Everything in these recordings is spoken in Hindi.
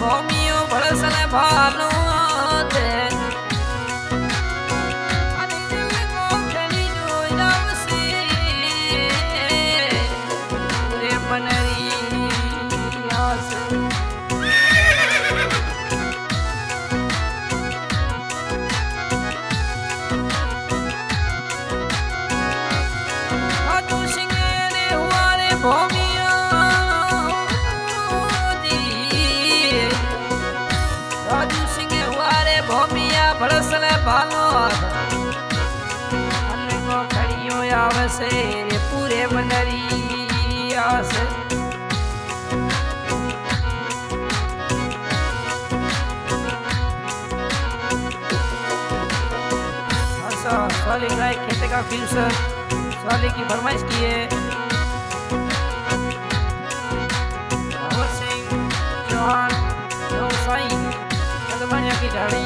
ભોમિયો ભળસને ભાનો દે અને દિલ ગોઠણી જોઈ આવશે રે બનરી આસ સાધુ સિંગે રે હુઆરે ભોમિયો ભળસને ભાનો અને ગોખડીઓ આવશે રે પૂરે બનરી આવશે सवाली गाय खेते का फ्यूचर सवाली की फरमाइश की है भगवत सिंह चौहान साई कदमानिया की ढाड़ी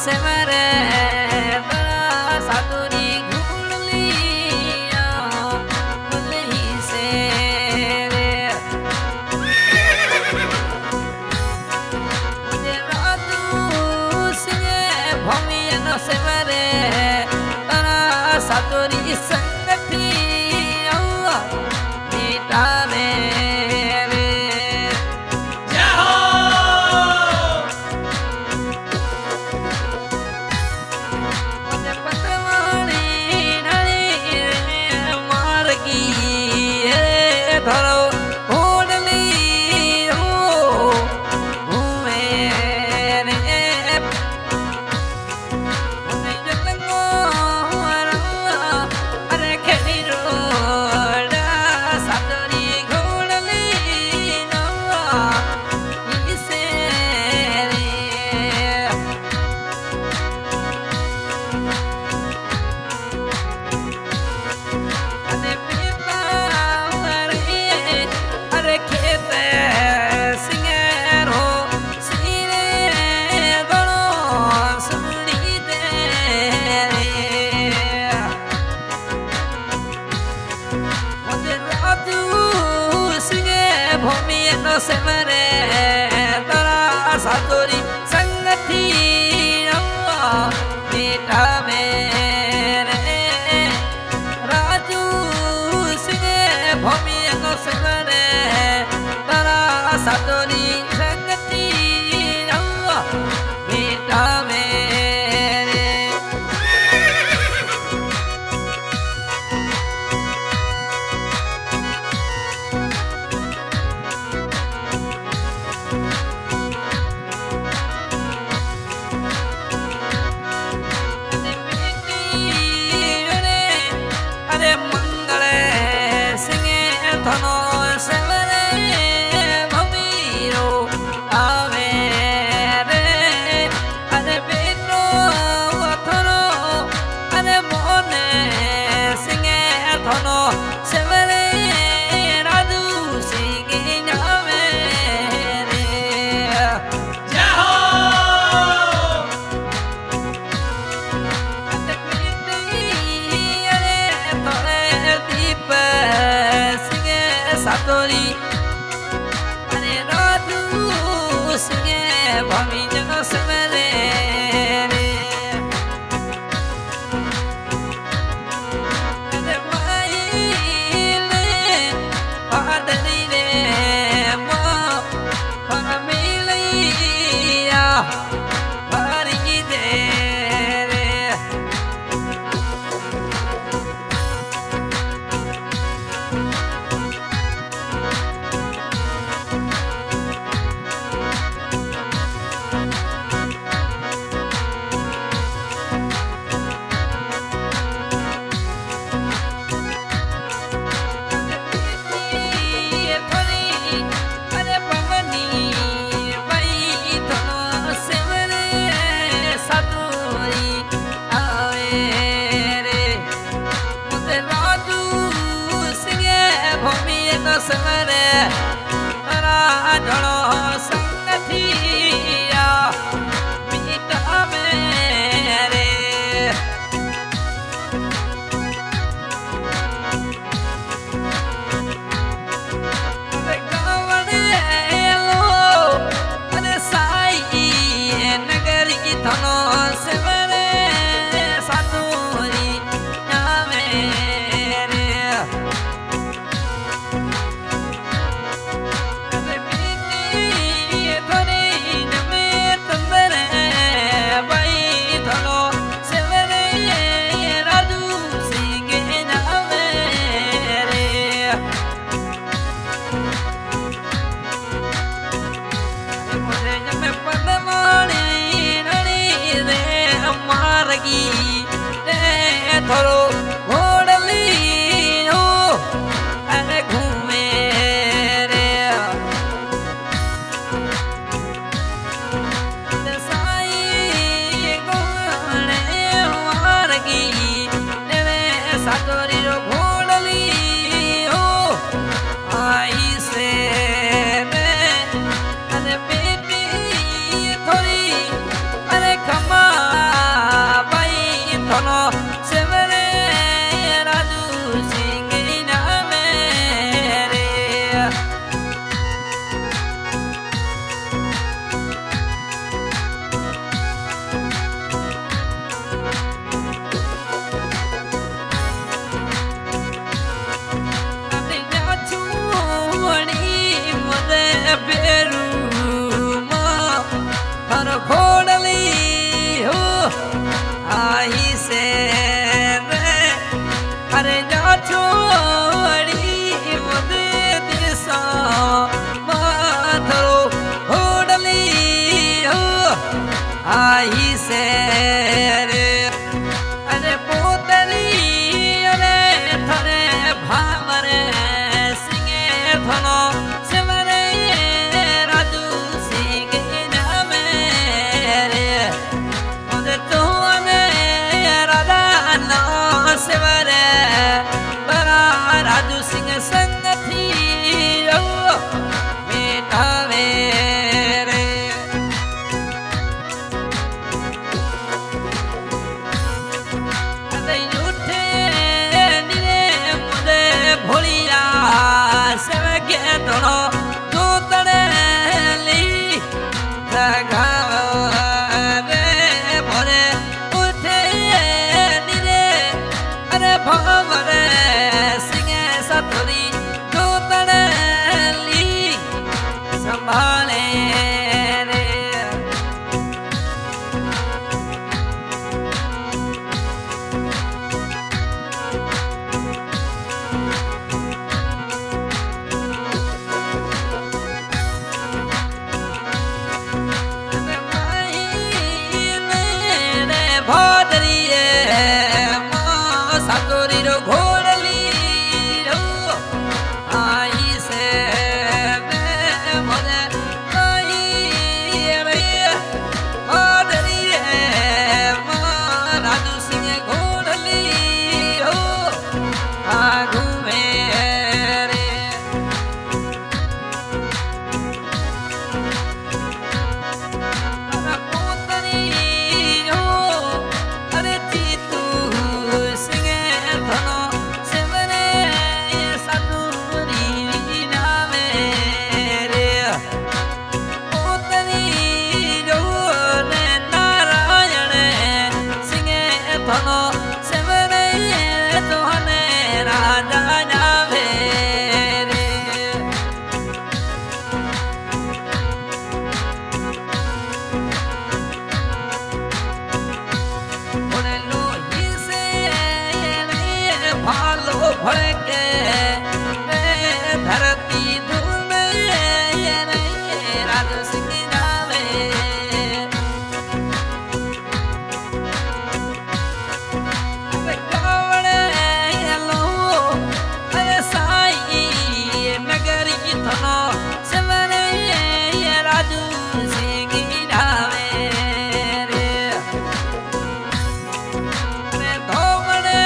se mere saturi ghulliya ghulli se re ratu se bhamiya no se mere tara saturi sangati Allah beta re se mere tara satori sangati Allah beta mere raju singe bhumi no se mere tara satori sangati Allah beta mere satori ane ratu singe bhami jana samare ane mai le padani re mo paramiliya pari de थोरो घोड़ली हो अरे घूमे रे साई गोणे वारगी नेवे सातोरी रो घोड़ली हो आई से रे अरे बेटी थोड़ी अरे खमा थोनो सेवरे राजू सिंह नाम रे अरे छुड़ी मुझे बेरू माँ हर घोड़ली हो आई से रे अरे जा छोड़ी मुझे दिशा माथरो घोड़ली हो आई से रे अरे पोतरी अरे थरे भावरे सिंगे थनो सेवरे राजू सिंह नाम रे मुझे तो सेवरे बरा राजू सिंह संग थी बेटा रे उठे नीरे मुझे भोलिया सेव के दोनों दो तड़े ली भवरे सिंह सतुरी दो तड़ली संभाले रे भोदरी सातोरी रो घोड़ली रो आई से मुझे आई रे भोदरी राजू सिंह घोड़ली हो घूमे रे पोतरी हो अरे जीतू सिंह धनो सेवरे सातुरी नाम रे पोतरी जो ने नारायण सिंह धनो सेवरे तोहने राजा नाम रे भालो भड़के धरती धूम राजू सिंह नामे कावड़े लो अरे साई नगरी थनो सेवरे राजू सिंह नामे रे धोवड़े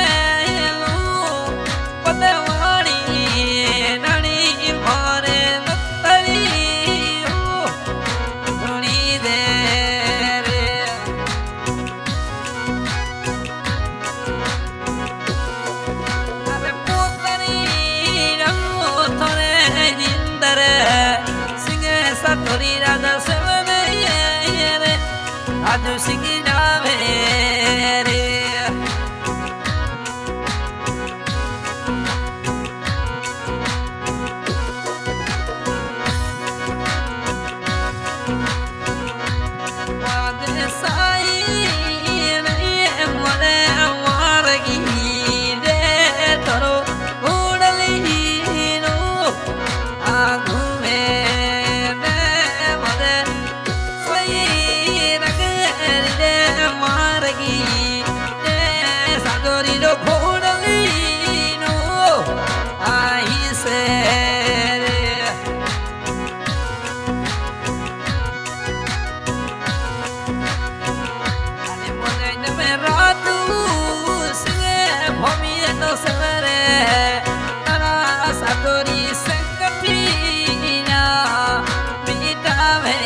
राजू सिंह नाम रे घूमे तारा सातोरी संगठिया मिटावे